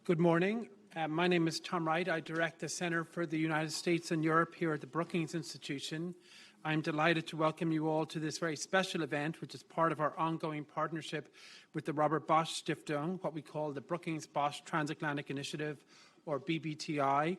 Good morning. My name is Tom Wright. I direct the Centre for the United States and Europe here at the Brookings Institution. I'm delighted to welcome you all to this very special event, which is part of our ongoing partnership with the Robert Bosch Stiftung, what we call the Brookings Bosch Transatlantic Initiative, or BBTI.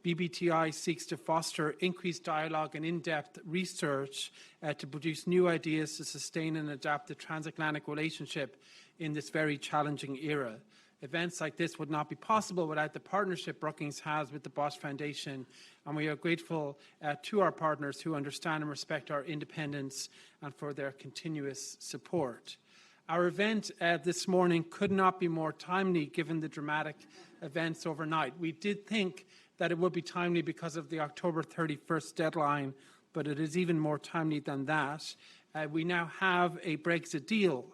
BBTI seeks to foster increased dialogue and in-depth research to produce new ideas to sustain and adapt the transatlantic relationship in this very challenging era. Events like this would not be possible without the partnership Brookings has with the Bosch Foundation, and we are grateful to our partners who understand and respect our independence and for their continuous support. Our event this morning could not be more timely given the dramatic events overnight. We did think that it would be timely because of the October 31st deadline, but it is even more timely than that. We now have a Brexit deal.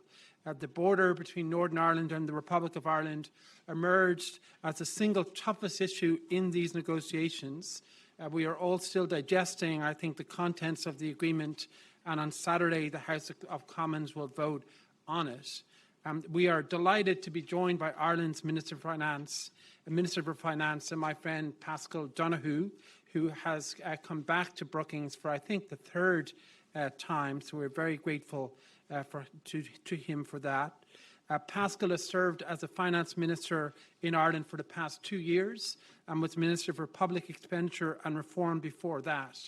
The border between Northern Ireland and the Republic of Ireland emerged as the single toughest issue in these negotiations. We are all still digesting, I think, the contents of the agreement, and on Saturday the House of Commons will vote on it. We are delighted to be joined by Ireland's Minister for Finance and my friend Paschal Donohoe, who has come back to Brookings for, I think, the third time, so we're very grateful to him for that. Paschal has served as a finance minister in Ireland for the past 2 years and was Minister for Public Expenditure and Reform before that.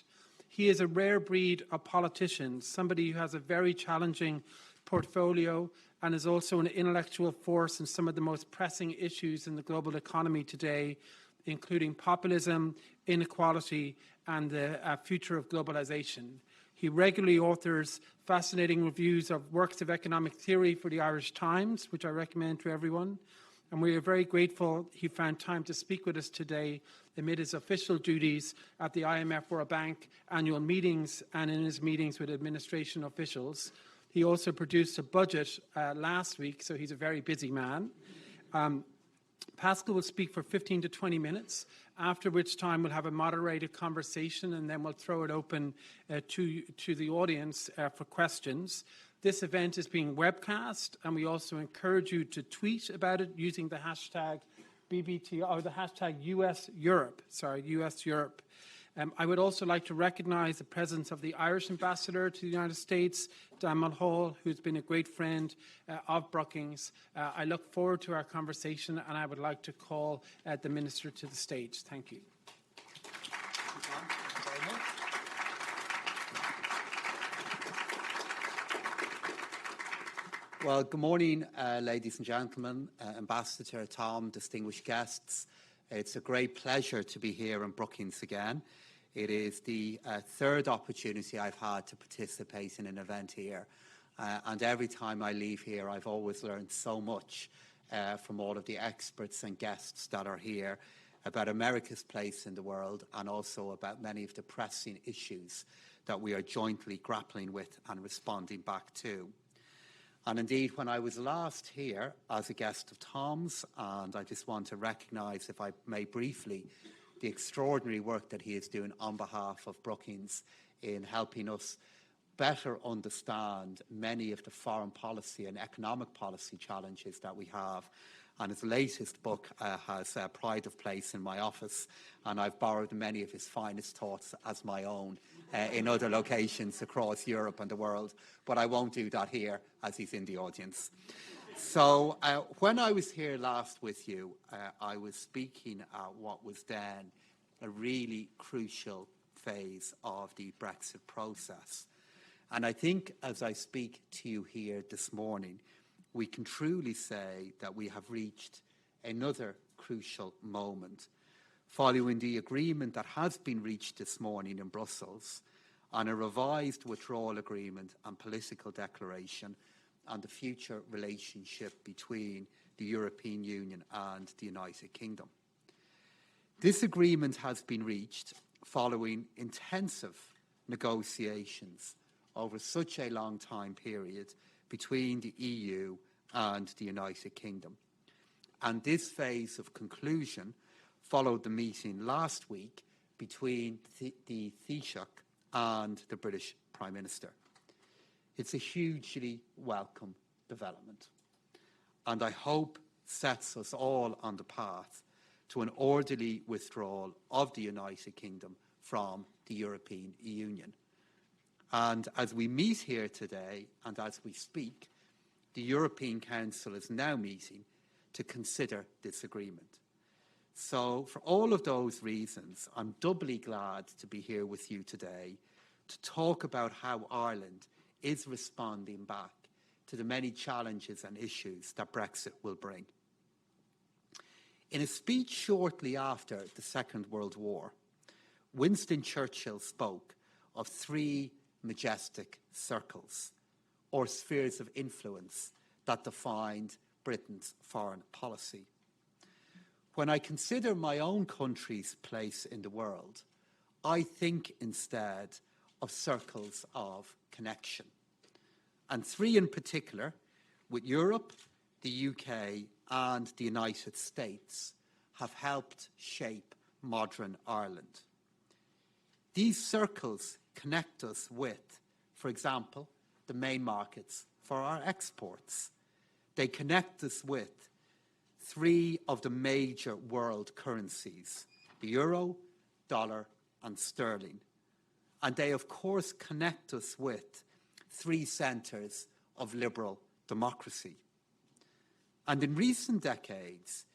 He is a rare breed of politician, somebody who has a very challenging portfolio and is also an intellectual force in some of the most pressing issues in the global economy today, including populism, inequality, and the future of globalization. He regularly authors fascinating reviews of works of economic theory for the Irish Times, which I recommend to everyone. And we are very grateful he found time to speak with us today amid his official duties at the IMF World Bank annual meetings and in his meetings with administration officials. He also produced a budget last week, so he's a very busy man. Paschal will speak for 15 to 20 minutes, after which time we'll have a moderated conversation, and then we'll throw it open to the audience for questions. This event is being webcast, and we also encourage you to tweet about it using the hashtag BBTI, or the hashtag US Europe. I would also like to recognize the presence of the Irish Ambassador to the United States, Dan Mulhall, who's been a great friend of Brookings. I look forward to our conversation, and I would like to call the Minister to the stage. Thank you. Well, good morning, ladies and gentlemen, Ambassador Tom, distinguished guests. It's a great pleasure to be here in Brookings again. It is the third opportunity I've had to participate in an event here. And every time I leave here, I've always learned so much from all of the experts and guests that are here about America's place in the world, and also about many of the pressing issues that we are jointly grappling with and responding back to. And indeed, when I was last here as a guest of Tom's, and I just want to recognise, if I may briefly, the extraordinary work that he is doing on behalf of Brookings in helping us better understand many of the foreign policy and economic policy challenges that we have. And his latest book has pride of place in my office, and I've borrowed many of his finest thoughts as my own in other locations across Europe and the world, but I won't do that here as he's in the audience. So when I was here last with you, I was speaking at what was then a really crucial phase of the Brexit process. And I think as I speak to you here this morning, we can truly say that we have reached another crucial moment following the agreement that has been reached this morning in Brussels on a revised withdrawal agreement and political declaration on the future relationship between the European Union and the United Kingdom. This agreement has been reached following intensive negotiations over such a long time period between the EU and the United Kingdom. And this phase of conclusion followed the meeting last week between the Taoiseach and the British Prime Minister. It's a hugely welcome development, and I hope sets us all on the path to an orderly withdrawal of the United Kingdom from the European Union. And as we meet here today and as we speak, the European Council is now meeting to consider this agreement. So for all of those reasons, I'm doubly glad to be here with you today to talk about how Ireland is responding back to the many challenges and issues that Brexit will bring. In a speech shortly after the Second World War, Winston Churchill spoke of three majestic circles, or spheres of influence, that defined Britain's foreign policy. When I consider my own country's place in the world, I think instead of circles of connection. And three in particular, with Europe, the UK and the United States, have helped shape modern Ireland. These circles connect us with, for example, the main markets for our exports. They connect us with three of the major world currencies, the euro, dollar, and sterling. And they, of course, connect us with three centres of liberal democracy. And in recent decades,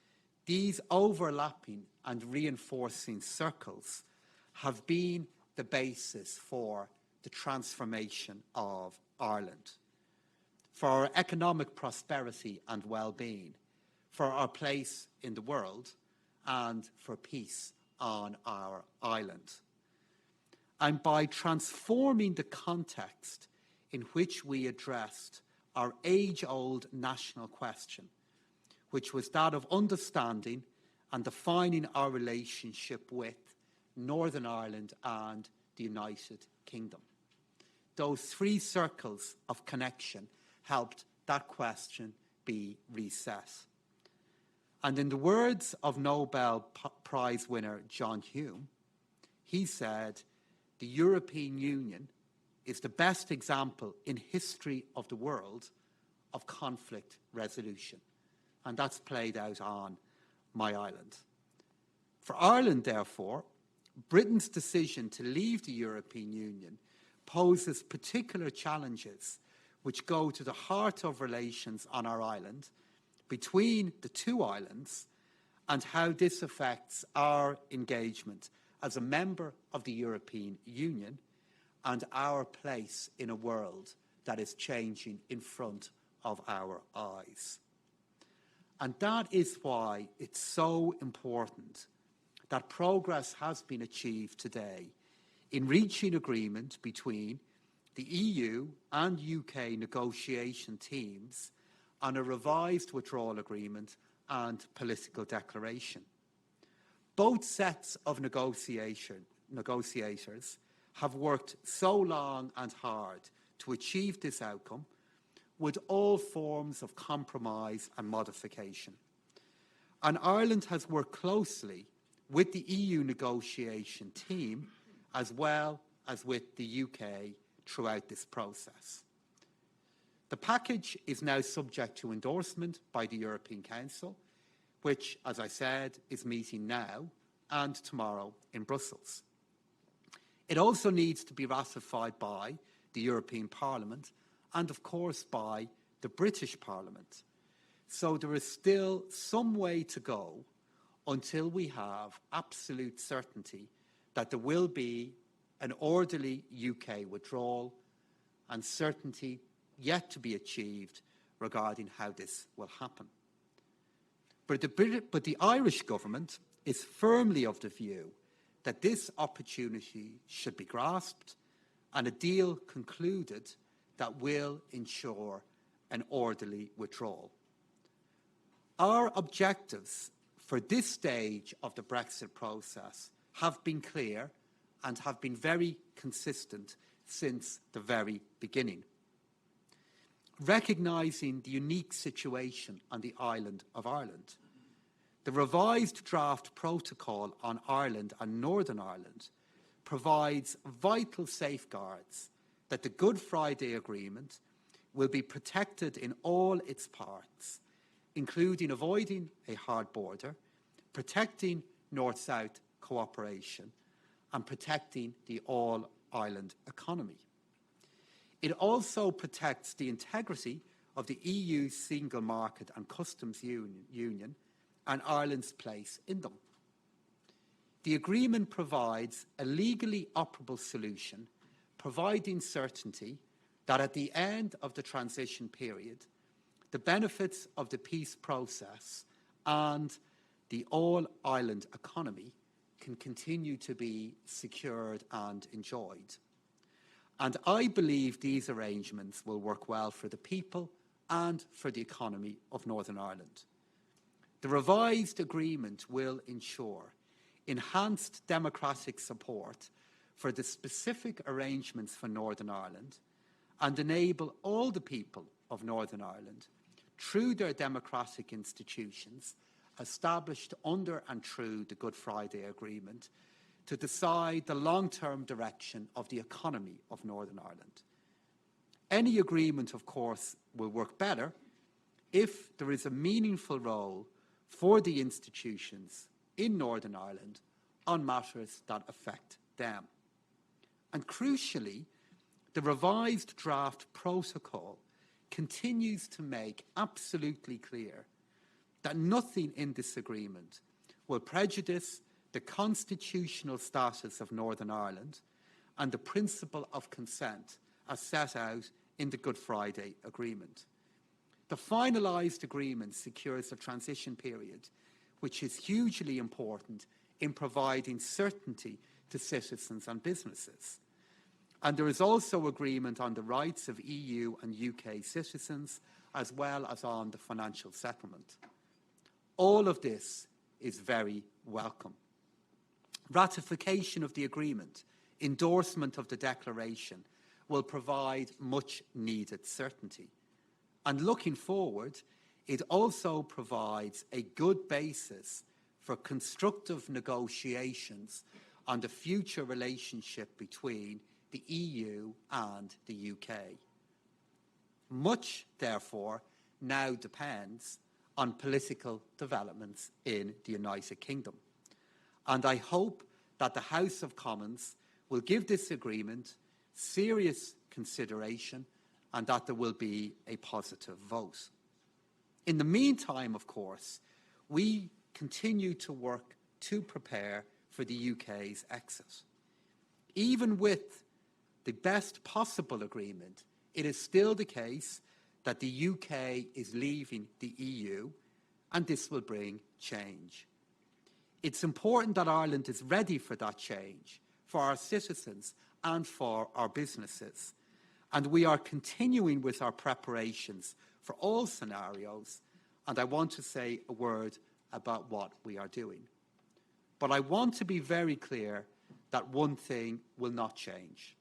these overlapping and reinforcing circles have been the basis for the transformation of Ireland, for our economic prosperity and well-being, for our place in the world, and for peace on our island. And by transforming the context in which we addressed our age-old national question, which was that of understanding and defining our relationship with Northern Ireland and the United Kingdom. Those three circles of connection helped that question be reset. And in the words of Nobel Prize winner John Hume, he said, "The European Union is the best example in history of the world of conflict resolution." And that's played out on my island. For Ireland, therefore, Britain's decision to leave the European Union poses particular challenges which go to the heart of relations on our island, between the two islands, and how this affects our engagement as a member of the European Union and our place in a world that is changing in front of our eyes. And that is why it's so important that progress has been achieved today in reaching agreement between the EU and UK negotiation teams on a revised withdrawal agreement and political declaration. Both sets of negotiators have worked so long and hard to achieve this outcome, with all forms of compromise and modification. And Ireland has worked closely with the EU negotiation team as well as with the UK throughout this process. The package is now subject to endorsement by the European Council, which, as I said, is meeting now and tomorrow in Brussels. It also needs to be ratified by the European Parliament and, of course, by the British Parliament. So there is still some way to go until we have absolute certainty that there will be an orderly UK withdrawal, and certainty yet to be achieved regarding how this will happen. But the Irish government is firmly of the view that this opportunity should be grasped and a deal concluded that will ensure an orderly withdrawal. Our objectives for this stage of the Brexit process have been clear and have been very consistent since the very beginning. Recognising the unique situation on the island of Ireland, the The revised draft protocol on Ireland and Northern Ireland provides vital safeguards that the Good Friday Agreement will be protected in all its parts, including avoiding a hard border, protecting North-South cooperation, and protecting the all-island economy. It also protects the integrity of the EU's single market and customs union and Ireland's place in them. The agreement provides a legally operable solution, providing certainty that at the end of the transition period, the benefits of the peace process and the all-island economy can continue to be secured and enjoyed. And I believe these arrangements will work well for the people and for the economy of Northern Ireland. The revised agreement will ensure enhanced democratic support for the specific arrangements for Northern Ireland and enable all the people of Northern Ireland, through their democratic institutions established under and through the Good Friday Agreement, to decide the long-term direction of the economy of Northern Ireland. Any agreement, of course, will work better if there is a meaningful role for the institutions in Northern Ireland on matters that affect them. And crucially, the revised draft protocol continues to make absolutely clear that nothing in this agreement will prejudice the constitutional status of Northern Ireland and the principle of consent as set out in the Good Friday Agreement. The finalised agreement secures a transition period, which is hugely important in providing certainty to citizens and businesses. And there is also agreement on the rights of EU and UK citizens, as well as on the financial settlement. All of this is very welcome. Ratification of the agreement, endorsement of the declaration, will provide much needed certainty. And looking forward, it also provides a good basis for constructive negotiations on the future relationship between the EU and the UK. Much, therefore, now depends on political developments in the United Kingdom. And I hope that the House of Commons will give this agreement serious consideration and that there will be a positive vote. In the meantime, of course, we continue to work to prepare for the UK's exit. Even with the best possible agreement, it is still the case that the UK is leaving the EU, and this will bring change. It's important that Ireland is ready for that change, for our citizens and for our businesses. And we are continuing with our preparations for all scenarios, and I want to say a word about what we are doing. But I want to be very clear that one thing will not change.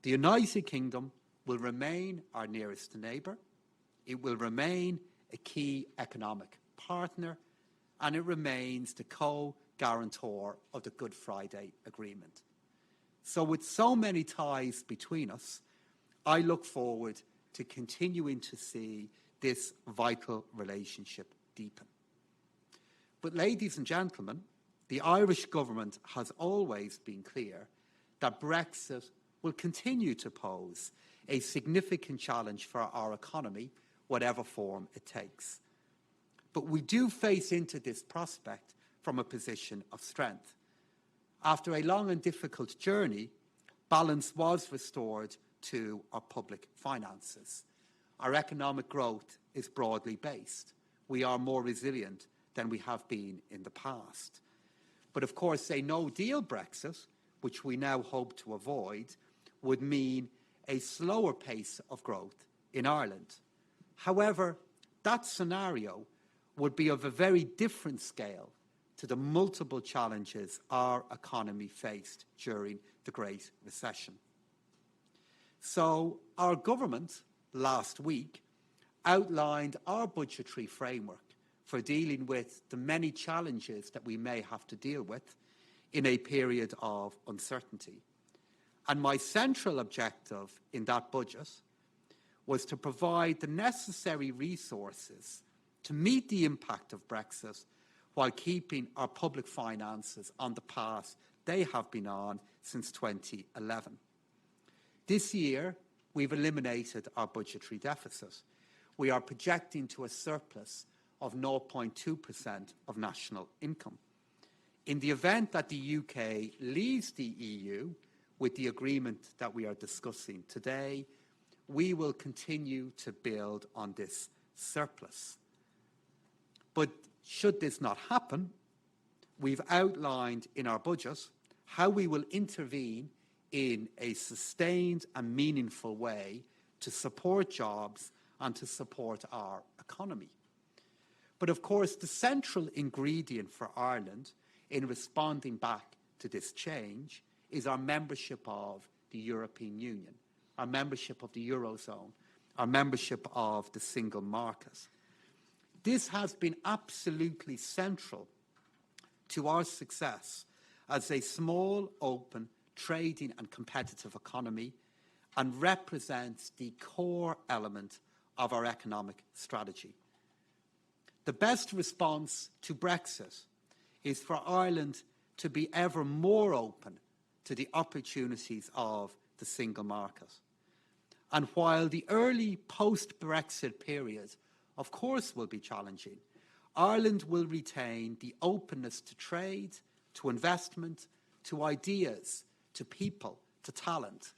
The United Kingdom will remain our nearest neighbour, it will remain a key economic partner, and it remains the co-guarantor of the Good Friday Agreement. So with so many ties between us, I look forward to continuing to see this vital relationship deepen. But ladies and gentlemen, the Irish government has always been clear that Brexit will continue to pose a significant challenge for our economy, whatever form it takes. But we do face into this prospect from a position of strength. After a long and difficult journey, balance was restored to our public finances. Our economic growth is broadly based. We are more resilient than we have been in the past. But of course, a no-deal Brexit, which we now hope to avoid, would mean a slower pace of growth in Ireland. However, that scenario would be of a very different scale to the multiple challenges our economy faced during the Great Recession. So our government last week outlined our budgetary framework for dealing with the many challenges that we may have to deal with in a period of uncertainty. And my central objective in that budget was to provide the necessary resources to meet the impact of Brexit while keeping our public finances on the path they have been on since 2011. This year, we've eliminated our budgetary deficit. We are projecting to a surplus of 0.2% of national income. In the event that the UK leaves the EU with the agreement that we are discussing today, we will continue to build on this surplus. But should this not happen, we've outlined in our budget how we will intervene in a sustained and meaningful way to support jobs and to support our economy. But of course, the central ingredient for Ireland in responding back to this change is our membership of the European Union, our membership of the Eurozone, our membership of the single market. This has been absolutely central to our success as a small, open, trading and competitive economy, and represents the core element of our economic strategy. The best response to Brexit is for Ireland to be ever more open to the opportunities of the single market. And while the early post-Brexit period, of course, will be challenging, Ireland will retain the openness to trade, to investment, to ideas, to people, to talent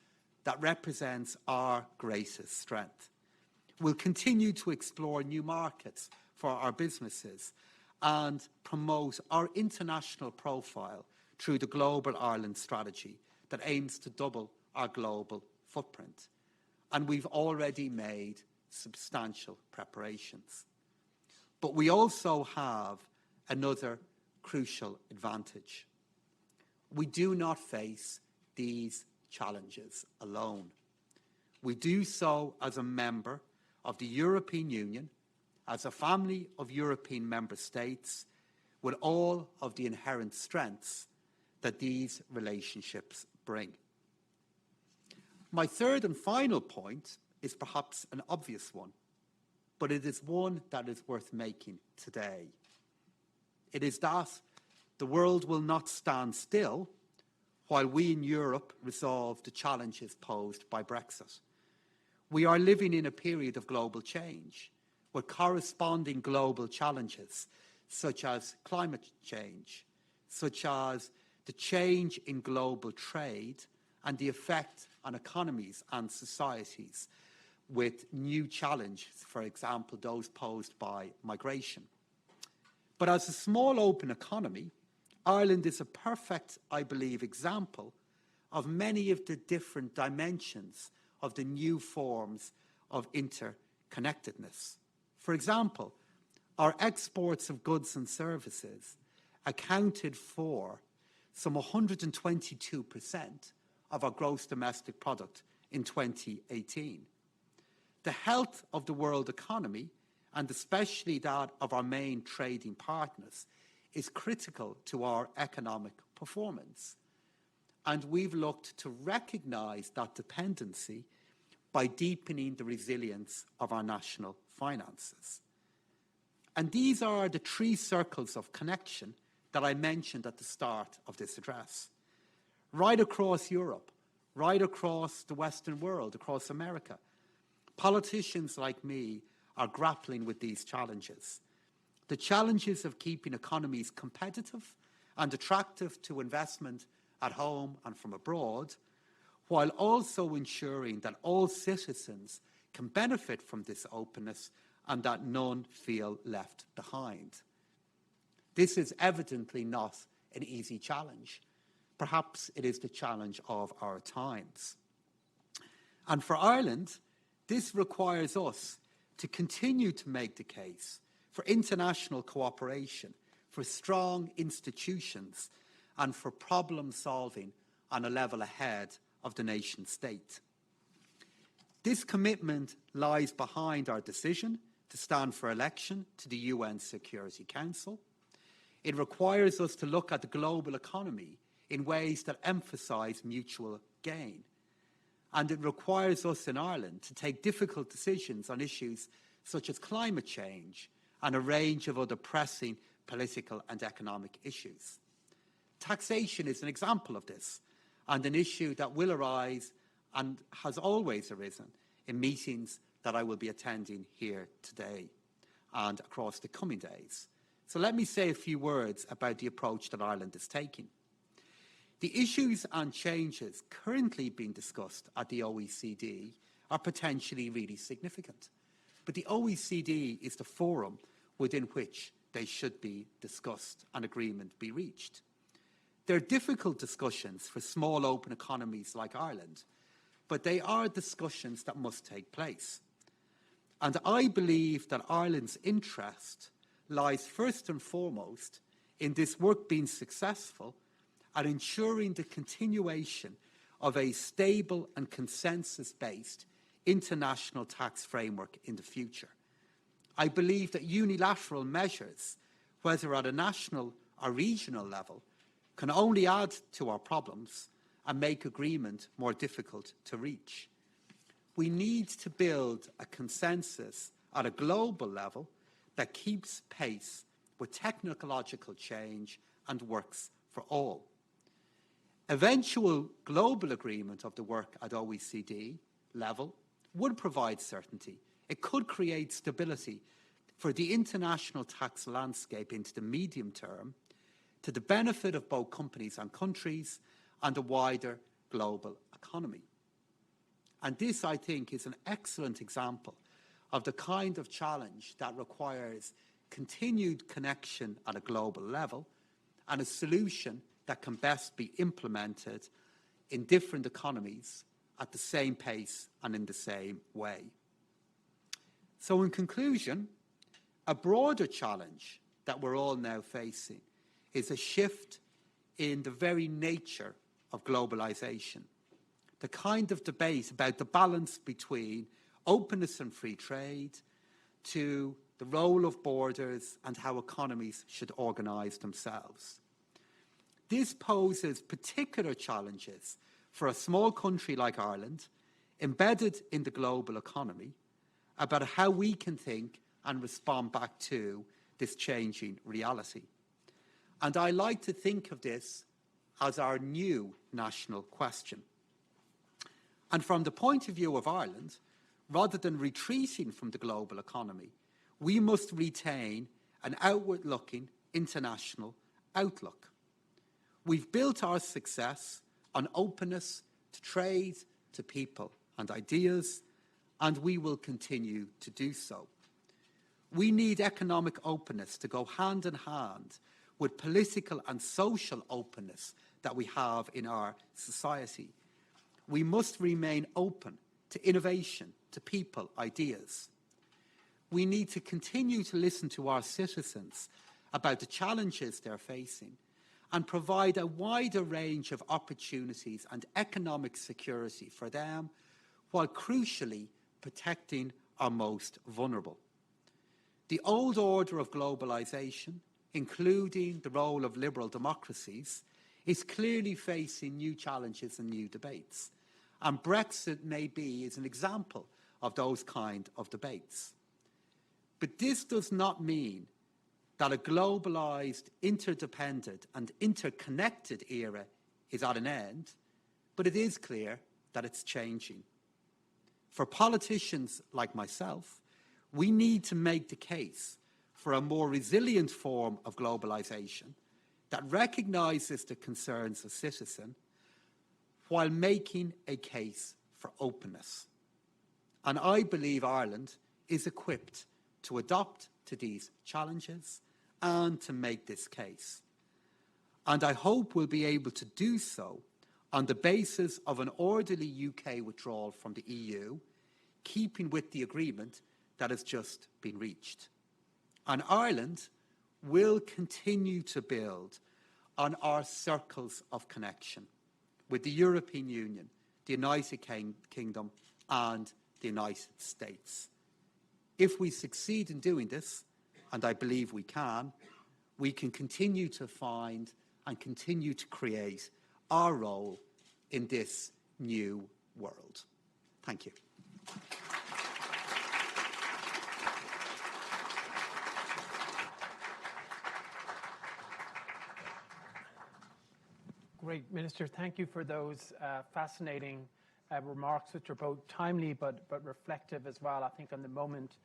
that represents our greatest strength. We'll continue to explore new markets for our businesses and promote our international profile through the Global Ireland strategy that aims to double our global footprint. And we've already made substantial preparations. But we also have another crucial advantage. We do not face these challenges alone. We do so as a member of the European Union, as a family of European member states, with all of the inherent strengths that these relationships bring. My third and final point is perhaps an obvious one, but it is one that is worth making today. It is that the world will not stand still while we in Europe resolve the challenges posed by Brexit. We are living in a period of global change with corresponding global challenges such as climate change, such as the change in global trade and the effect on economies and societies with new challenges, for example, those posed by migration. But as a small open economy, Ireland is a perfect, I believe, example of many of the different dimensions of the new forms of interconnectedness. For example, our exports of goods and services accounted for some 122% of our gross domestic product in 2018. The health of the world economy, and especially that of our main trading partners, is critical to our economic performance. And we've looked to recognise that dependency by deepening the resilience of our national finances. And these are the three circles of connection that I mentioned at the start of this address. Right across Europe, right across the Western world, across America, politicians like me are grappling with these challenges. The challenges of keeping economies competitive and attractive to investment at home and from abroad, while also ensuring that all citizens can benefit from this openness and that none feel left behind. This is evidently not an easy challenge. Perhaps it is the challenge of our times. And for Ireland, this requires us to continue to make the case for international cooperation, for strong institutions, and for problem solving on a level ahead of the nation state. This commitment lies behind our decision to stand for election to the UN Security Council. It requires us to look at the global economy in ways that emphasise mutual gain. And it requires us in Ireland to take difficult decisions on issues such as climate change and a range of other pressing political and economic issues. Taxation is an example of this, and an issue that will arise and has always arisen in meetings that I will be attending here today and across the coming days. So let me say a few words about the approach that Ireland is taking. The issues and changes currently being discussed at the OECD are potentially really significant, but the OECD is the forum within which they should be discussed and agreement be reached. They're difficult discussions for small open economies like Ireland, but they are discussions that must take place. And I believe that Ireland's interest lies first and foremost in this work being successful at ensuring the continuation of a stable and consensus-based international tax framework in the future. I believe that unilateral measures, whether at a national or regional level, can only add to our problems and make agreement more difficult to reach. We need to build a consensus at a global level that keeps pace with technological change and works for all. Eventual global agreement of the work at OECD level would provide certainty. It could create stability for the international tax landscape into the medium term, to the benefit of both companies and countries and the wider global economy. And this, I think, is an excellent example of the kind of challenge that requires continued connection at a global level and a solution that can best be implemented in different economies at the same pace and in the same way. So in conclusion, a broader challenge that we're all now facing is a shift in the very nature of globalization, the kind of debate about the balance between openness and free trade to the role of borders and how economies should organise themselves. This poses particular challenges for a small country like Ireland, embedded in the global economy, about how we can think and respond back to this changing reality. And I like to think of this as our new national question. And from the point of view of Ireland, rather than retreating from the global economy, we must retain an outward-looking international outlook. We've built our success on openness to trade, to people and ideas, and we will continue to do so. We need economic openness to go hand in hand with political and social openness that we have in our society. We must remain open to innovation, to people, ideas. We need to continue to listen to our citizens about the challenges they're facing and provide a wider range of opportunities and economic security for them, while crucially protecting our most vulnerable. The old order of globalization, including the role of liberal democracies, is clearly facing new challenges and new debates. And Brexit is an example of those kind of debates. But this does not mean that a globalized, interdependent and interconnected era is at an end, but it is clear that it's changing. For politicians like myself, we need to make the case for a more resilient form of globalization that recognises the concerns of citizens while making a case for openness. And I believe Ireland is equipped to adapt to these challenges and to make this case. And I hope we'll be able to do so on the basis of an orderly UK withdrawal from the EU, keeping with the agreement that has just been reached. And Ireland will continue to build on our circles of connection with the European Union, the United Kingdom and the United States. If we succeed in doing this, and I believe we can continue to find and continue to create our role in this new world. Thank you. Great, Minister. Thank you for those fascinating remarks, which are both timely but reflective as well, I think, on the moment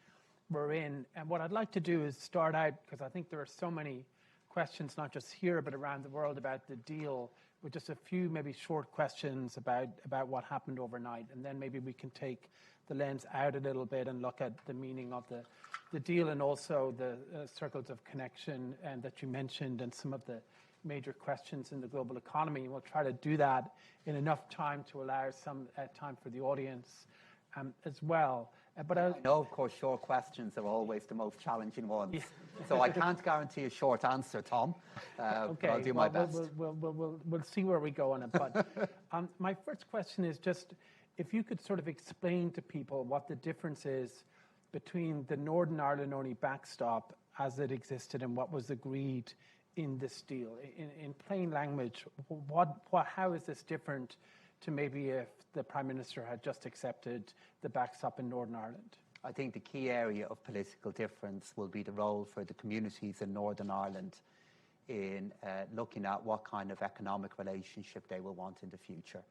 we're in. And what I'd like to do is start out, because I think there are so many questions, not just here, but around the world about the deal, with just a few maybe short questions about what happened overnight. And then maybe we can take the lens out a little bit and look at the meaning of the deal and also the circles of connection and that you mentioned and some of the major questions in the global economy. And we'll try to do that in enough time to allow some time for the audience as well. But I know, of course, short questions are always the most challenging ones. Yeah. So I can't guarantee a short answer, Tom. Okay, but I'll do my best. We'll see where we go on it. But my first question is just if you could sort of explain to people what the difference is between the Northern Ireland only backstop as it existed and what was agreed in this deal. In plain language, how is this different to maybe if the Prime Minister had just accepted the backstop in Northern Ireland? I think the key area of political difference will be the role for the communities in Northern Ireland in looking at what kind of economic relationship they will want in the future.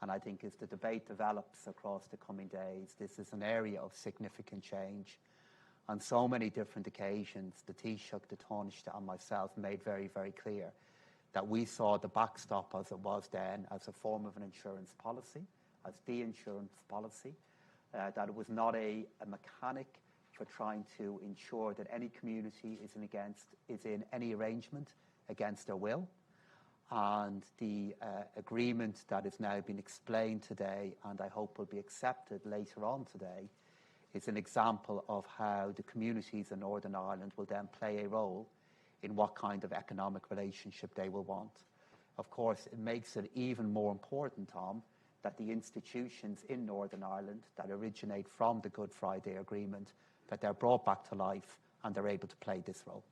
And I think as the debate develops across the coming days, this is an area of significant change. On so many different occasions, the Taoiseach, the Taoiseach and myself made very, very clear that we saw the backstop as it was then as a form of an insurance policy, as the insurance policy, that it was not a mechanic for trying to ensure that any community is in any arrangement against their will. And the agreement that is now being explained today, and I hope will be accepted later on today, is an example of how the communities in Northern Ireland will then play a role in what kind of economic relationship they will want. Of course, it makes it even more important, Tom, that the institutions in Northern Ireland that originate from the Good Friday Agreement, that they're brought back to life and they're able to play this role.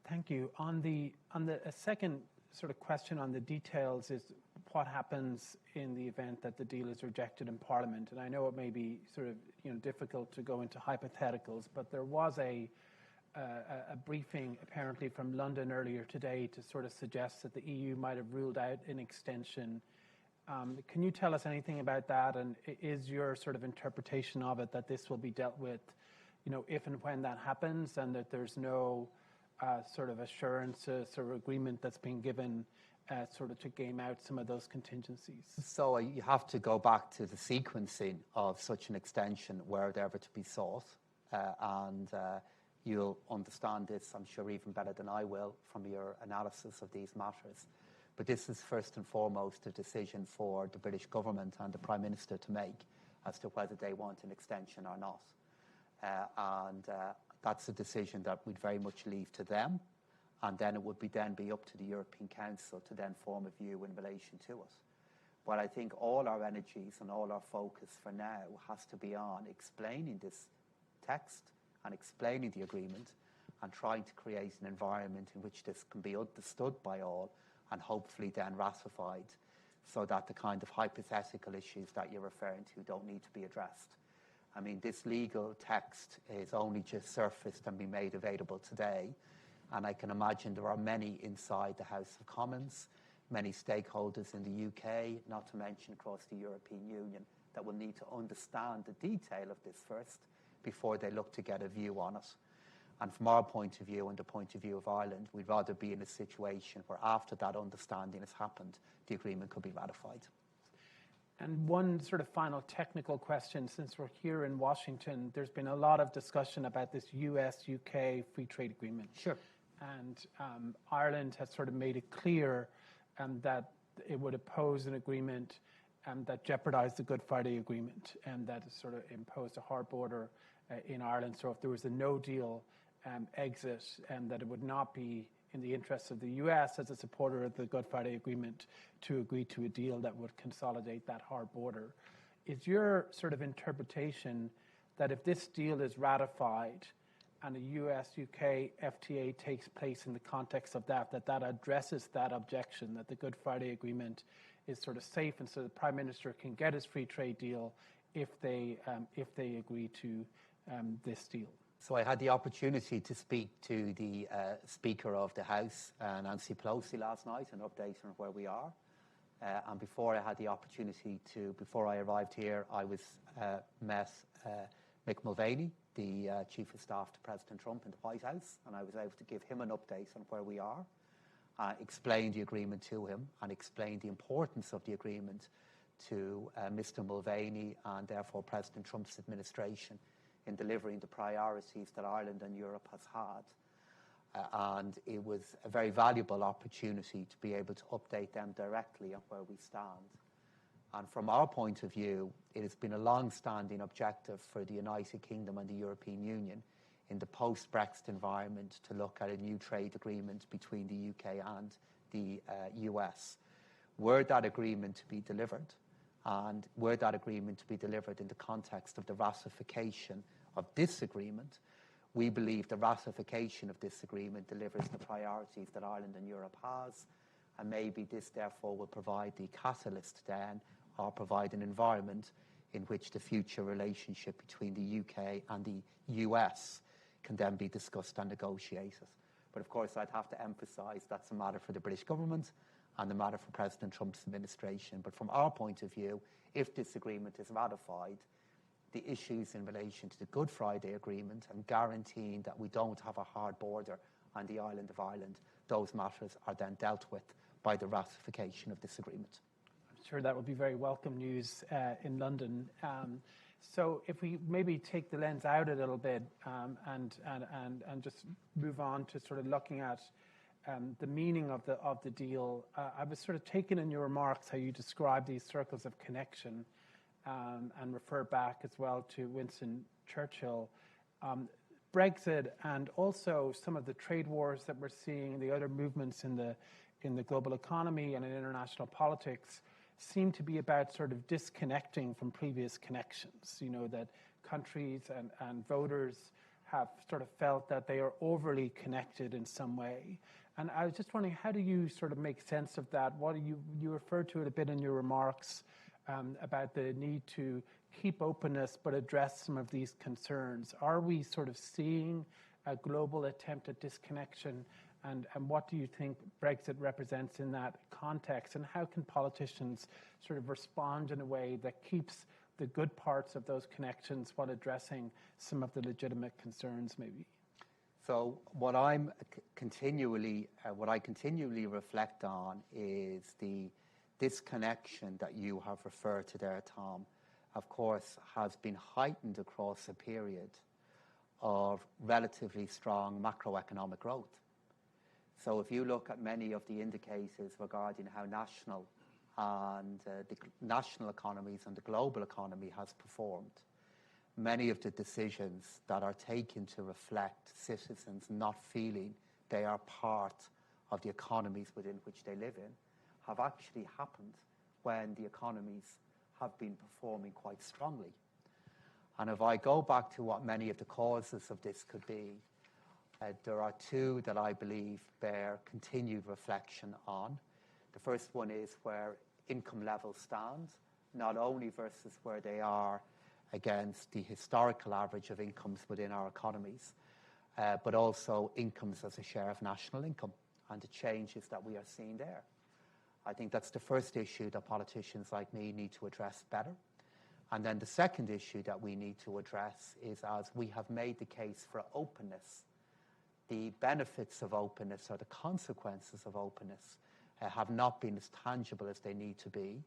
Thank you. A second sort of question on the details is what happens in the event that the deal is rejected in Parliament. And I know it may be sort of difficult to go into hypotheticals, but there was a briefing apparently from London earlier today to sort of suggest that the EU might have ruled out an extension. Can you tell us anything about that? And is your sort of interpretation of it that this will be dealt with, if and when that happens, and that there's no sort of assurance, sort of agreement that's been given sort of to game out some of those contingencies? So you have to go back to the sequencing of such an extension were it ever to be sought. And you'll understand this, I'm sure, even better than I will from your analysis of these matters. But this is first and foremost a decision for the British government and the Prime Minister to make as to whether they want an extension or not. And that's a decision that we'd very much leave to them. And then it would then be up to the European Council to then form a view in relation to it. But I think all our energies and all our focus for now has to be on explaining this text and explaining the agreement and trying to create an environment in which this can be understood by all and hopefully then ratified so that the kind of hypothetical issues that you're referring to don't need to be addressed. I mean, this legal text is only just surfaced and been made available today. And I can imagine there are many inside the House of Commons, many stakeholders in the UK, not to mention across the European Union, that will need to understand the detail of this first before they look to get a view on it. And from our point of view and the point of view of Ireland, we'd rather be in a situation where after that understanding has happened, the agreement could be ratified. And one sort of final technical question, since we're here in Washington, there's been a lot of discussion about this US-UK free trade agreement. Sure. And Ireland has sort of made it clear that it would oppose an agreement that jeopardized the Good Friday Agreement and that sort of imposed a hard border in Ireland. So if there was a no-deal exit, that it would not be in the interests of the US as a supporter of the Good Friday Agreement to agree to a deal that would consolidate that hard border. Is your sort of interpretation that if this deal is ratified and a US-UK FTA takes place in the context of that addresses that objection, that the Good Friday Agreement is sort of safe, and so the Prime Minister can get his free trade deal if they agree to this deal. So I had the opportunity to speak to the Speaker of the House, Nancy Pelosi, last night, and update on where we are. And before I had the opportunity before I arrived here, I met Mick Mulvaney, the Chief of Staff to President Trump in the White House, and I was able to give him an update on where we are, explain the agreement to him, and explain the importance of the agreement to Mr. Mulvaney and therefore President Trump's administration in delivering the priorities that Ireland and Europe has had. And it was a very valuable opportunity to be able to update them directly on where we stand. And from our point of view, it has been a long-standing objective for the United Kingdom and the European Union in the post-Brexit environment to look at a new trade agreement between the UK and the US. Were that agreement to be delivered, and were that agreement to be delivered in the context of the ratification of this agreement, we believe the ratification of this agreement delivers the priorities that Ireland and Europe has, and maybe this therefore will provide the catalyst then, or provide an environment in which the future relationship between the UK and the US can then be discussed and negotiated. But of course, I'd have to emphasise that's a matter for the British government and a matter for President Trump's administration. But from our point of view, if this agreement is ratified, the issues in relation to the Good Friday Agreement and guaranteeing that we don't have a hard border on the island of Ireland, those matters are then dealt with by the ratification of this agreement. I'm sure that would be very welcome news in London. So if we maybe take the lens out a little bit and just move on to sort of looking at the meaning of the deal, I was sort of taken in your remarks how you describe these circles of connection and refer back as well to Winston Churchill. Brexit and also some of the trade wars that we're seeing, the other movements in the global economy and in international politics seem to be about sort of disconnecting from previous connections, you know, that countries and voters have sort of felt that they are overly connected in some way. And I was just wondering, how do you sort of make sense of that? What do you referred to it a bit in your remarks about the need to keep openness but address some of these concerns. Are we sort of seeing a global attempt at disconnection? And what do you think Brexit represents in that context? And how can politicians sort of respond in a way that keeps the good parts of those connections while addressing some of the legitimate concerns maybe? So what I continually reflect on is the disconnection that you have referred to there, Tom, of course, has been heightened across a period of relatively strong macroeconomic growth. So if you look at many of the indicators regarding how national and the national economies and the global economy has performed, many of the decisions that are taken to reflect citizens not feeling they are part of the economies within which they live in have actually happened when the economies have been performing quite strongly. And if I go back to what many of the causes of this could be, there are two that I believe bear continued reflection on. The first one is where income levels stand, not only versus where they are against the historical average of incomes within our economies, but also incomes as a share of national income and the changes that we are seeing there. I think that's the first issue that politicians like me need to address better. And then the second issue that we need to address is, as we have made the case for openness, the benefits of openness or the consequences of openness have not been as tangible as they need to be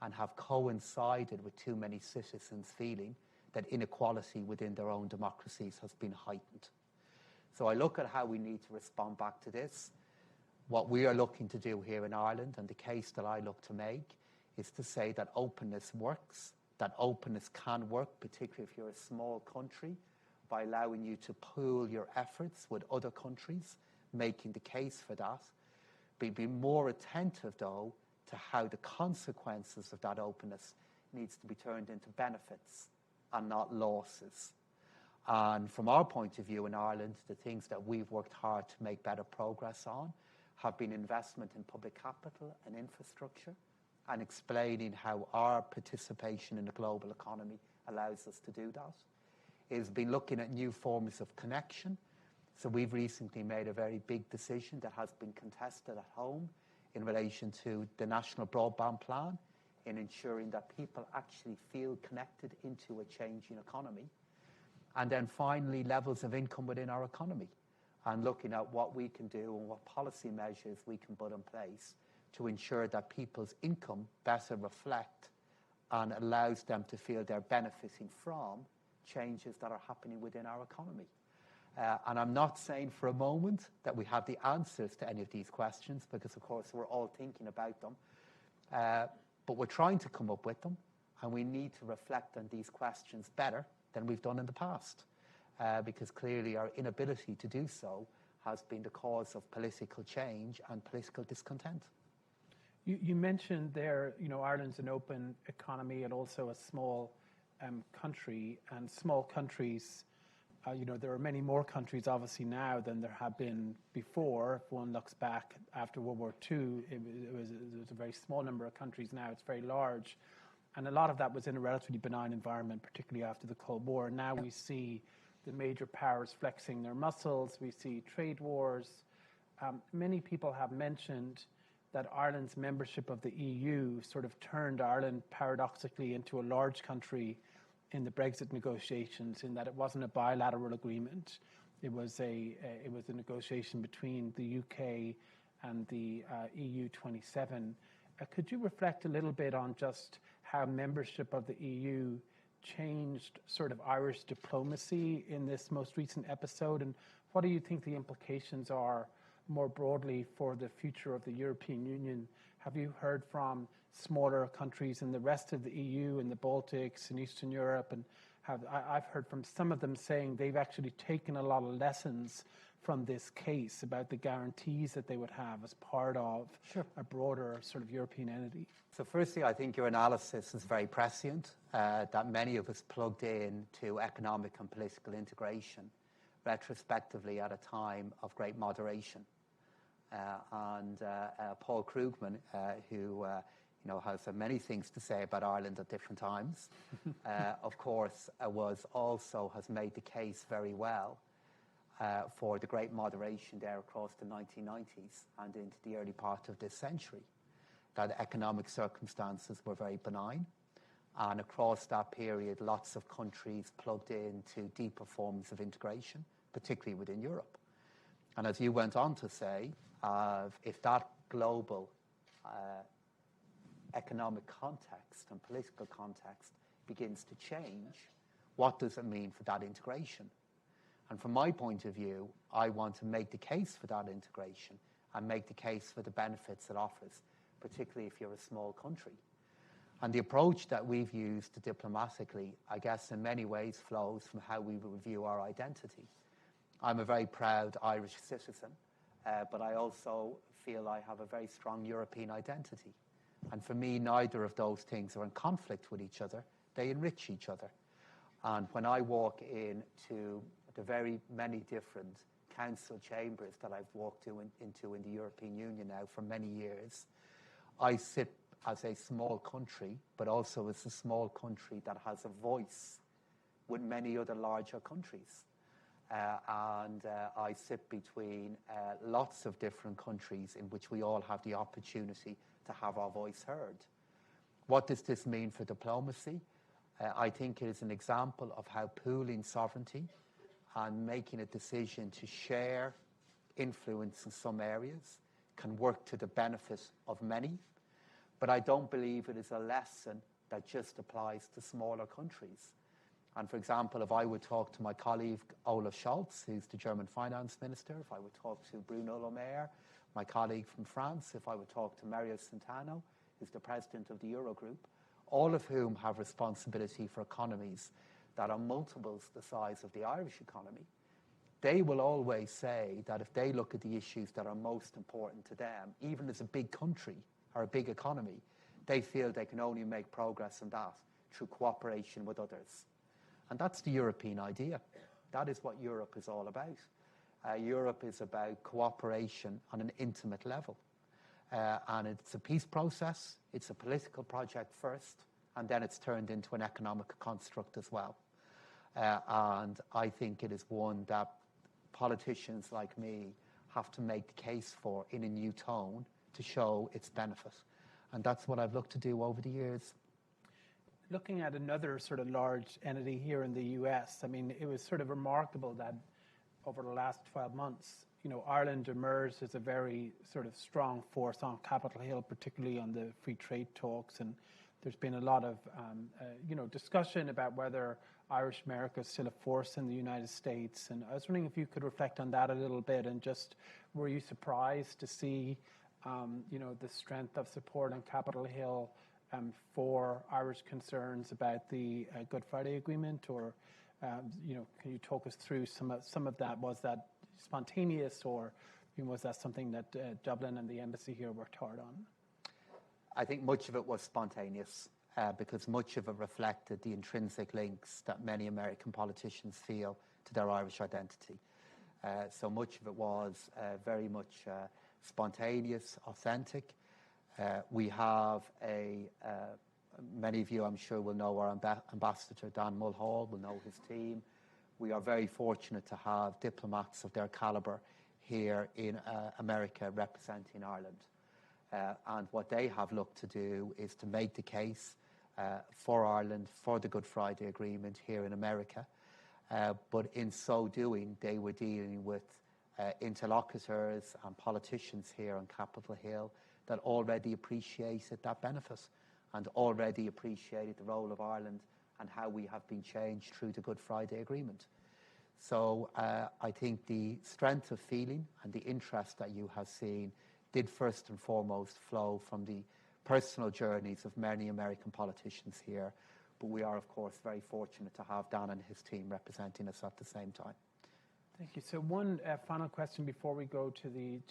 and have coincided with too many citizens feeling that inequality within their own democracies has been heightened. So I look at how we need to respond back to this. What we are looking to do here in Ireland, and the case that I look to make, is to say that openness works, that openness can work, particularly if you're a small country, by allowing you to pool your efforts with other countries, making the case for that. But be more attentive, though, to how the consequences of that openness needs to be turned into benefits and not losses. And from our point of view in Ireland, the things that we've worked hard to make better progress on have been investment in public capital and infrastructure, and explaining how our participation in the global economy allows us to do that. It has been looking at new forms of connection. So we've recently made a very big decision that has been contested at home in relation to the National Broadband Plan, in ensuring that people actually feel connected into a changing economy. And then finally, levels of income within our economy, and looking at what we can do and what policy measures we can put in place to ensure that people's income better reflect and allows them to feel they're benefiting from changes that are happening within our economy. And I'm not saying for a moment that we have the answers to any of these questions, because of course we're all thinking about them, but we're trying to come up with them, and we need to reflect on these questions better than we've done in the past, because clearly our inability to do so has been the cause of political change and political discontent. You mentioned there, Ireland's an open economy and also a small country, and small countries, there are many more countries obviously now than there have been before. If one looks back after World War II, it was a very small number of countries. Now it's very large. And a lot of that was in a relatively benign environment, particularly after the Cold War. Now we see the major powers flexing their muscles. We see trade wars. Many people have mentioned that Ireland's membership of the EU sort of turned Ireland paradoxically into a large country in the Brexit negotiations, in that it wasn't a bilateral agreement. It was a negotiation between the UK and the EU 27. Could you reflect a little bit on just how membership of the EU changed sort of Irish diplomacy in this most recent episode, and what do you think the implications are more broadly for the future of the European Union? Have you heard from smaller countries in the rest of the EU, in the Baltics, in Eastern Europe, and I've heard from some of them saying they've actually taken a lot of lessons from this case about the guarantees that they would have as part of a broader sort of European entity? So firstly, I think your analysis is very prescient, that many of us plugged in to economic and political integration retrospectively at a time of great moderation. And Paul Krugman, who has many things to say about Ireland at different times, of course, has made the case very well for the great moderation there across the 1990s and into the early part of this century, that economic circumstances were very benign. And across that period, lots of countries plugged into deeper forms of integration, particularly within Europe. And as you went on to say, if that global economic context and political context begins to change, what does it mean for that integration? And from my point of view, I want to make the case for that integration and make the case for the benefits it offers, particularly if you're a small country. And the approach that we've used diplomatically, I guess in many ways flows from how we review our identity. I'm a very proud Irish citizen, but I also feel I have a very strong European identity. And for me, neither of those things are in conflict with each other. They enrich each other. And when I walk into the very many different council chambers that I've walked into in the European Union now for many years, I sit as a small country, but also as a small country that has a voice with many other larger countries. And I sit between lots of different countries in which we all have the opportunity to have our voice heard. What does this mean for diplomacy? I think it is an example of how pooling sovereignty and making a decision to share influence in some areas can work to the benefit of many. But I don't believe it is a lesson that just applies to smaller countries. And for example, if I would talk to my colleague Olaf Scholz, who's the German finance minister, if I would talk to Bruno Le Maire, my colleague from France, if I would talk to Mario Centeno, who's the president of the Eurogroup, all of whom have responsibility for economies that are multiples the size of the Irish economy, they will always say that if they look at the issues that are most important to them, even as a big country or a big economy, they feel they can only make progress in that through cooperation with others. And that's the European idea. That is what Europe is all about. Europe is about cooperation on an intimate level. And it's a peace process. It's a political project first, and then it's turned into an economic construct as well. And I think it is one that politicians like me have to make the case for in a new tone to show its benefit. And that's what I've looked to do over the years. Looking at another sort of large entity here in the US, I mean, it was sort of remarkable that over the last 12 months, Ireland emerged as a very sort of strong force on Capitol Hill, particularly on the free trade talks. And there's been a lot of, discussion about whether Irish America is still a force in the United States. And I was wondering if you could reflect on that a little bit, and just were you surprised to see, the strength of support on Capitol Hill for Irish concerns about the Good Friday Agreement? Or, can you talk us through some of that? Was that spontaneous, or was that something that Dublin and the embassy here worked hard on? I think much of it was spontaneous because much of it reflected the intrinsic links that many American politicians feel to their Irish identity. So much of it was very much spontaneous, authentic. We have many of you I'm sure will know our ambassador Dan Mulhall, will know his team. We are very fortunate to have diplomats of their calibre here in America representing Ireland. And what they have looked to do is to make the case for Ireland, for the Good Friday Agreement here in America. But in so doing, they were dealing with interlocutors and politicians here on Capitol Hill that already appreciated that benefit and already appreciated the role of Ireland and how we have been changed through the Good Friday Agreement. So I think the strength of feeling and the interest that you have seen did first and foremost flow from the personal journeys of many American politicians here. But we are, of course, very fortunate to have Dan and his team representing us at the same time. Thank you. So one final question before we go to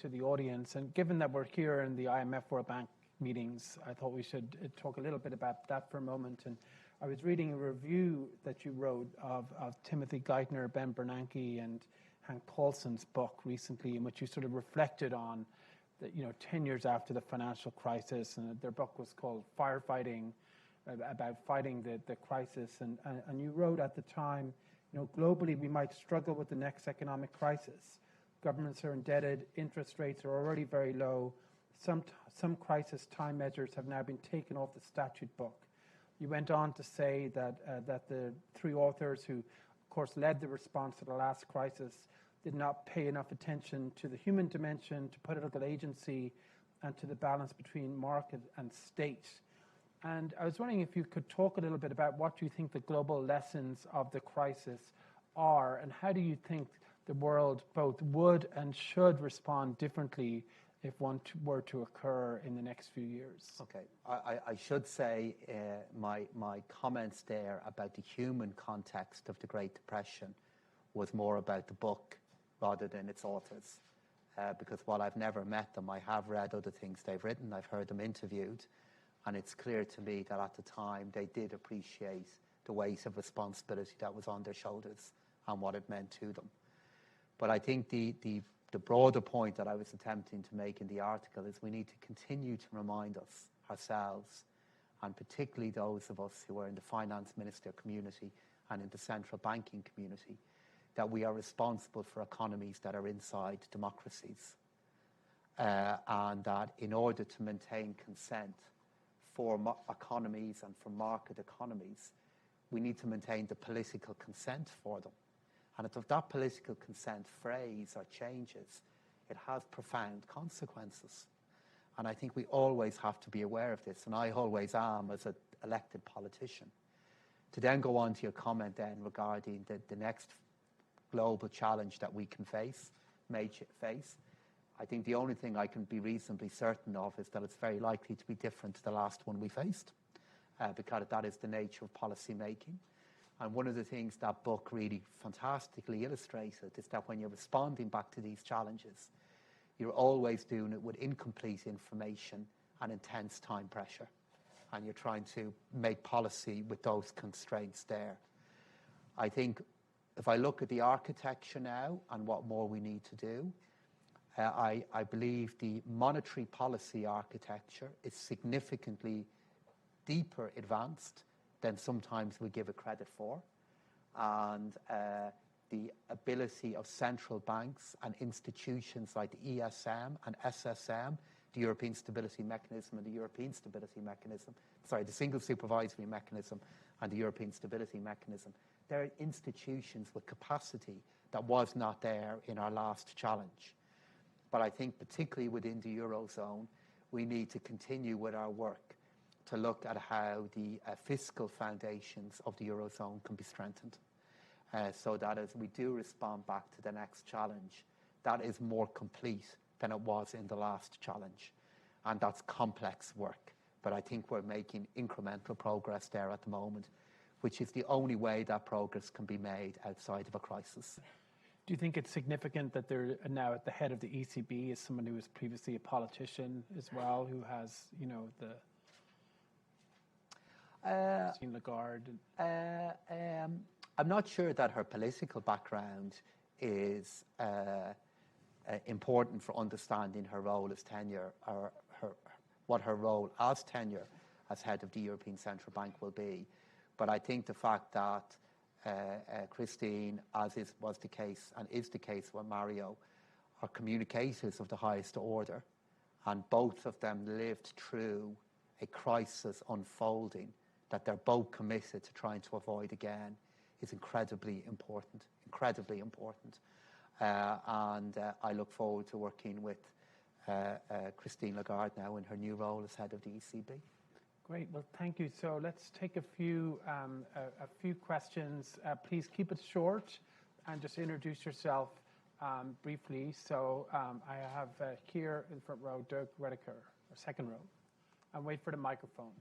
the audience. And given that we're here in the IMF World Bank meetings, I thought we should talk a little bit about that for a moment. And I was reading a review that you wrote of Timothy Geithner, Ben Bernanke, and Hank Paulson's book recently, in which you sort of reflected on that, 10 years after the financial crisis, and their book was called Firefighting, about fighting the crisis. And you wrote at the time, globally we might struggle with the next economic crisis. Governments are indebted, interest rates are already very low. Some crisis time measures have now been taken off the statute book. You went on to say that the three authors who, of course, led the response to the last crisis did not pay enough attention to the human dimension, to political agency, and to the balance between market and state. And I was wondering if you could talk a little bit about what you think the global lessons of the crisis are, and how do you think the world both would and should respond differently if one were to occur in the next few years? Okay, I should say my comments there about the human context of the Great Depression was more about the book rather than its authors. Because while I've never met them, I have read other things they've written, I've heard them interviewed, and it's clear to me that at the time they did appreciate the weight of responsibility that was on their shoulders and what it meant to them. But I think the broader point that I was attempting to make in the article is we need to continue to remind ourselves, and particularly those of us who are in the finance minister community and in the central banking community, that we are responsible for economies that are inside democracies. And that in order to maintain consent for economies and for market economies, we need to maintain the political consent for them. And if that political consent frays or changes, it has profound consequences. And I think we always have to be aware of this, and I always am as an elected politician. To then go on to your comment then regarding the next global challenge that we can may face, I think the only thing I can be reasonably certain of is that it's very likely to be different to the last one we faced, because that is the nature of policy making. And one of the things that book really fantastically illustrated is that when you're responding back to these challenges, you're always doing it with incomplete information and intense time pressure. And you're trying to make policy with those constraints there. I think if I look at the architecture now and what more we need to do, I believe the monetary policy architecture is significantly deeper advanced than sometimes we give it credit for. And the ability of central banks and institutions like the ESM and SSM, the European Stability Mechanism and the European Stability Mechanism, the Single Supervisory Mechanism and the European Stability Mechanism, they're institutions with capacity that was not there in our last challenge. But I think particularly within the Eurozone, we need to continue with our work to look at how the fiscal foundations of the Eurozone can be strengthened. So that as we do respond back to the next challenge, that is more complete than it was in the last challenge. And that's complex work. But I think we're making incremental progress there at the moment, which is the only way that progress can be made outside of a crisis. Do you think it's significant that they're now at the head of the ECB is someone who was previously a politician as well, who has, Christine Lagarde? I'm not sure that her political background is important for understanding her role as tenure, or what her role as tenure as head of the European Central Bank will be. But I think the fact that Christine, as was the case and is the case with Mario, are communicators of the highest order, and both of them lived through a crisis unfolding that they're both committed to trying to avoid again, is incredibly important, incredibly important. And I look forward to working with Christine Lagarde now in her new role as head of the ECB. Great. Well, thank you. So let's take a few questions. Please keep it short and just introduce yourself briefly. So I have here in the front row, Doug Redeker, or second row, and wait for the microphone.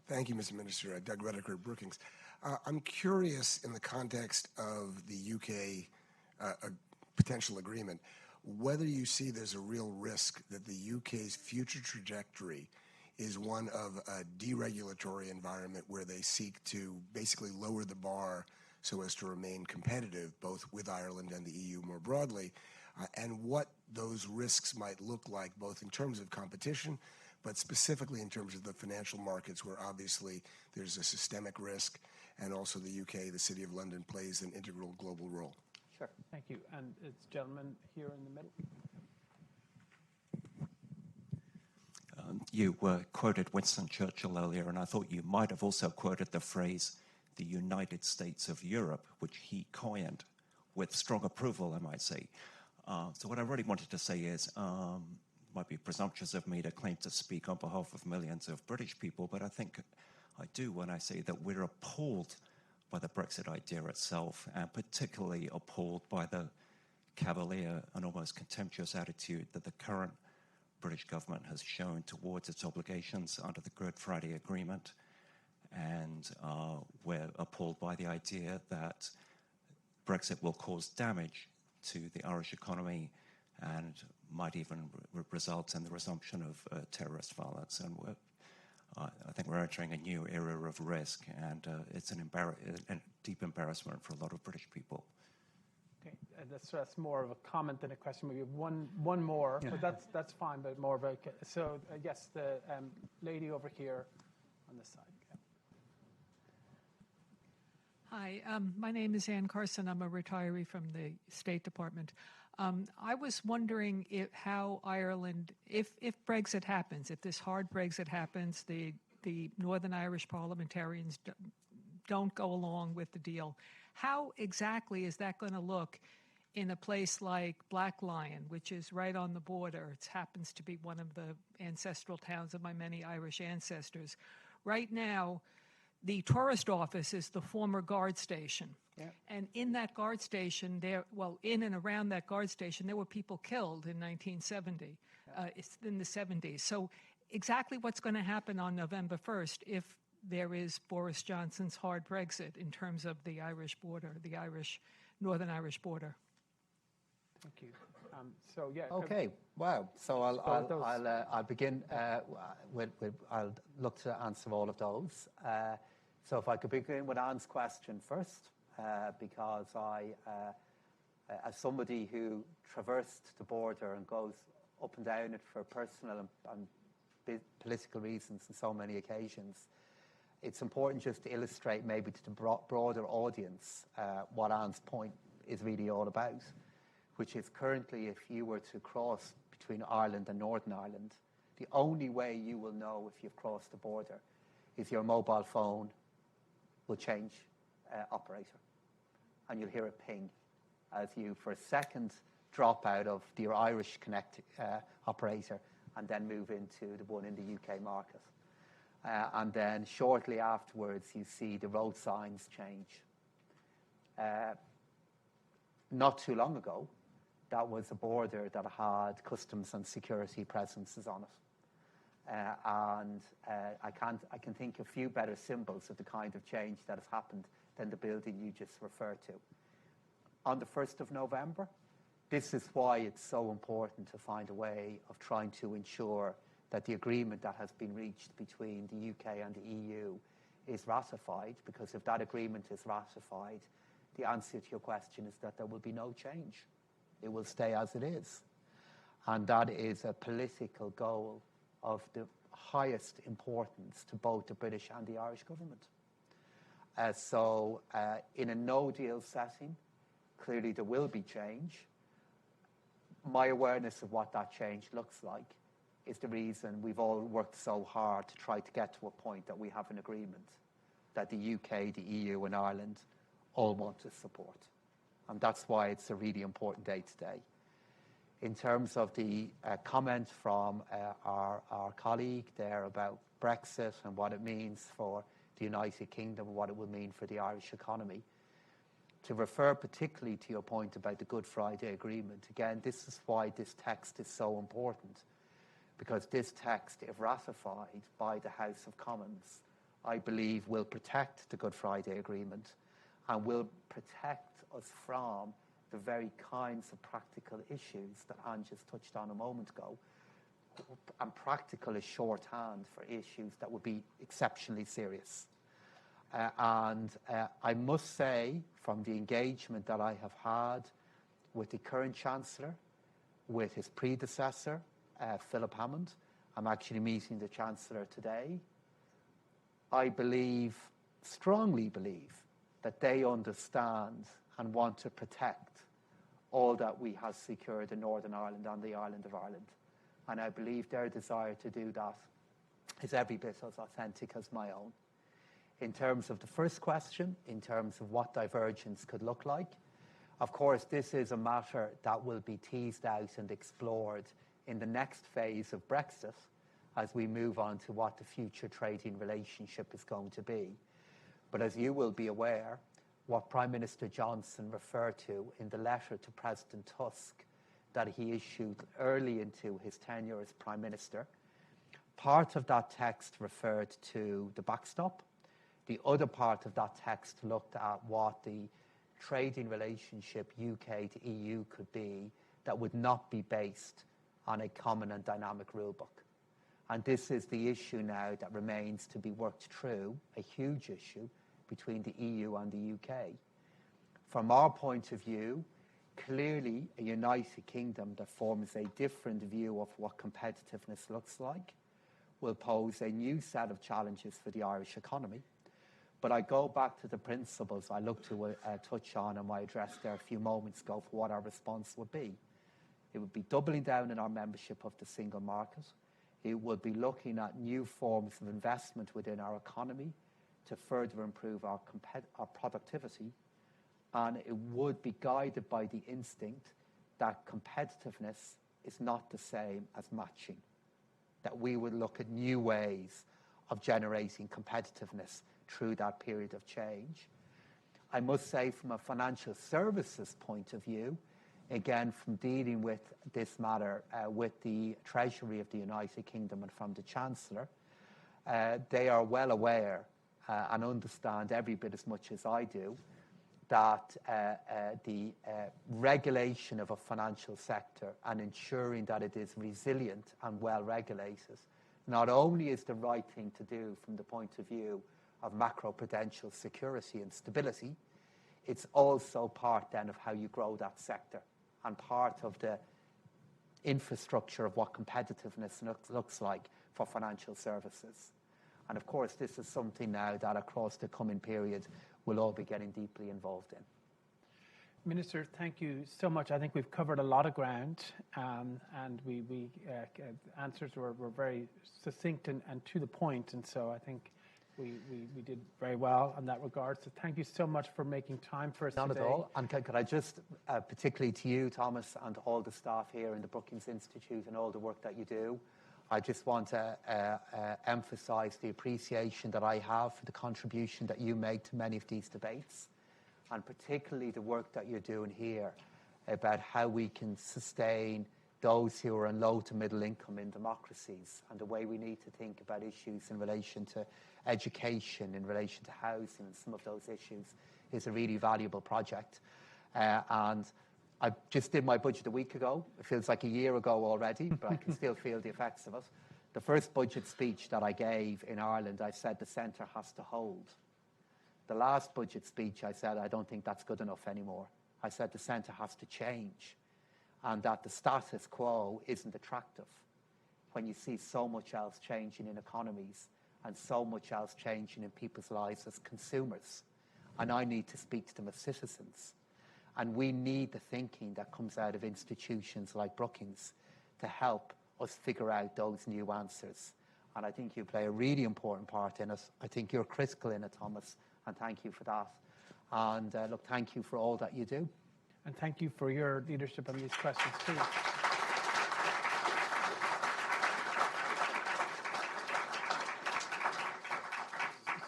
Thank you, Mr. Minister. Doug Redeker at Brookings. I'm curious, in the context of the UK potential agreement, whether you see there's a real risk that the UK's future trajectory is one of a deregulatory environment where they seek to basically lower the bar so as to remain competitive, both with Ireland and the EU more broadly, and what those risks might look like, both in terms of competition, but specifically in terms of the financial markets, where obviously there's a systemic risk, and also the UK, the City of London, plays an integral global role. Sure. Thank you. And it's gentleman here in the middle. You quoted Winston Churchill earlier, and I thought you might have also quoted the phrase, the United States of Europe, which he coined with strong approval, I might say. So what I really wanted to say is, might be presumptuous of me to claim to speak on behalf of millions of British people, but I think I do when I say that we're appalled by the Brexit idea itself, and particularly appalled by the cavalier and almost contemptuous attitude that the current British government has shown towards its obligations under the Good Friday Agreement. And we're appalled by the idea that Brexit will cause damage to the Irish economy and might even result in the resumption of terrorist violence. And I think we're entering a new era of risk, and it's a deep embarrassment for a lot of British people. Okay, that's more of a comment than a question. Maybe one more, yeah. But that's fine. But more of a so yes, the lady over here on this side. Yeah. Hi, my name is Ann Carson. I'm a retiree from the State Department. I was wondering how Ireland, if Brexit happens, if this hard Brexit happens, the Northern Irish parliamentarians don't go along with the deal, how exactly is that going to look in a place like Blacklion, which is right on the border? It happens to be one of the ancestral towns of my many Irish ancestors. Right now, the tourist office is the former guard station. Yeah. And in that guard station, in and around that guard station, there were people killed in 1970. Yeah. It's in the 70s. So exactly what's going to happen on November 1st if there is Boris Johnson's hard Brexit in terms of the Irish border, the Northern Irish border? Thank you. So yeah. Okay. Wow. So I'll begin with I'll look to answer all of those. So if I could begin with Anne's question first, because as somebody who traversed the border and goes up and down it for personal and political reasons on so many occasions, it's important just to illustrate maybe to the broader audience what Anne's point is really all about, which is currently if you were to cross between Ireland and Northern Ireland, the only way you will know if you've crossed the border is your mobile phone will change operator, and you'll hear a ping as you, for a second, drop out of your Irish Connect operator and then move into the one in the UK market. And then shortly afterwards, you see the road signs change. Not too long ago, that was a border that had customs and security presences on it. I can think of few better symbols of the kind of change that has happened than the building you just referred to. On the 1st of November, this is why it's so important to find a way of trying to ensure that the agreement that has been reached between the UK and the EU is ratified, because if that agreement is ratified, the answer to your question is that there will be no change. It will stay as it is. And that is a political goal of the highest importance to both the British and the Irish government. So in a no-deal setting, clearly there will be change. My awareness of what that change looks like is the reason we've all worked so hard to try to get to a point that we have an agreement that the UK, the EU and Ireland all want to support. And that's why it's a really important day today. In terms of the comment from our colleague there about Brexit and what it means for the United Kingdom and what it will mean for the Irish economy, to refer particularly to your point about the Good Friday Agreement, again, this is why this text is so important, because this text, if ratified by the House of Commons, I believe will protect the Good Friday Agreement and will protect us from the very kinds of practical issues that Anne just touched on a moment ago. And practical is shorthand for issues that would be exceptionally serious. I must say, from the engagement that I have had with the current Chancellor, with his predecessor, Philip Hammond, I'm actually meeting the Chancellor today, I believe, strongly believe, that they understand and want to protect all that we have secured in Northern Ireland and the island of Ireland. And I believe their desire to do that is every bit as authentic as my own. In terms of the first question, in terms of what divergence could look like, of course, this is a matter that will be teased out and explored in the next phase of Brexit as we move on to what the future trading relationship is going to be. But as you will be aware, what Prime Minister Johnson referred to in the letter to President Tusk that he issued early into his tenure as Prime Minister, part of that text referred to the backstop. The other part of that text looked at what the trading relationship UK to EU could be that would not be based on a common and dynamic rulebook. And this is the issue now that remains to be worked through, a huge issue between the EU and the UK. From our point of view, clearly a United Kingdom that forms a different view of what competitiveness looks like will pose a new set of challenges for the Irish economy. But I go back to the principles I look to touch on in my address there a few moments ago for what our response would be. It would be doubling down in our membership of the single market. It would be looking at new forms of investment within our economy to further improve our productivity. And it would be guided by the instinct that competitiveness is not the same as matching. That we would look at new ways of generating competitiveness through that period of change. I must say, from a financial services point of view, again, from dealing with this matter with the Treasury of the United Kingdom and from the Chancellor, they are well aware and understand every bit as much as I do that the regulation of a financial sector and ensuring that it is resilient and well regulated not only is the right thing to do from the point of view of macroprudential security and stability, it's also part then of how you grow that sector and part of the infrastructure of what competitiveness looks like for financial services. And of course, this is something now that across the coming period we'll all be getting deeply involved in. Minister, thank you so much. I think we've covered a lot of ground, and answers were very succinct and to the point, and so I think we did very well in that regard. So thank you so much for making time for us today. Not at all. And could I just, particularly to you, Thomas, and all the staff here in the Brookings Institute and all the work that you do, I just want to emphasise the appreciation that I have for the contribution that you make to many of these debates, and particularly the work that you're doing here about how we can sustain those who are in low to middle income in democracies, and the way we need to think about issues in relation to education, in relation to housing, and some of those issues is a really valuable project. And I just did my budget a week ago. It feels like a year ago already, but I can still feel the effects of it. The first budget speech that I gave in Ireland, I said the centre has to hold. The last budget speech, I said, I don't think that's good enough anymore. I said the centre has to change, and that the status quo isn't attractive when you see so much else changing in economies and so much else changing in people's lives as consumers. And I need to speak to them as citizens. And we need the thinking that comes out of institutions like Brookings to help us figure out those new answers. And I think you play a really important part in it. I think you're critical in it, Thomas, and thank you for that. And look, thank you for all that you do. And thank you for your leadership on these questions too.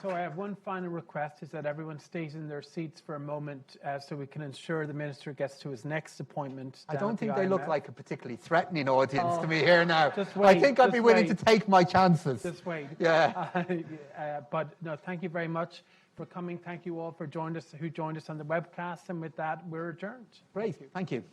So I have one final request, is that everyone stays in their seats for a moment so we can ensure the Minister gets to his next appointment. I don't think they IMF. look like a particularly threatening audience to me here now. Just wait, I think I'd be willing to take my chances. Just wait. Yeah. But no, thank you very much for coming. Thank you all for who joined us on the webcast. And with that, we're adjourned. Great. Thank you.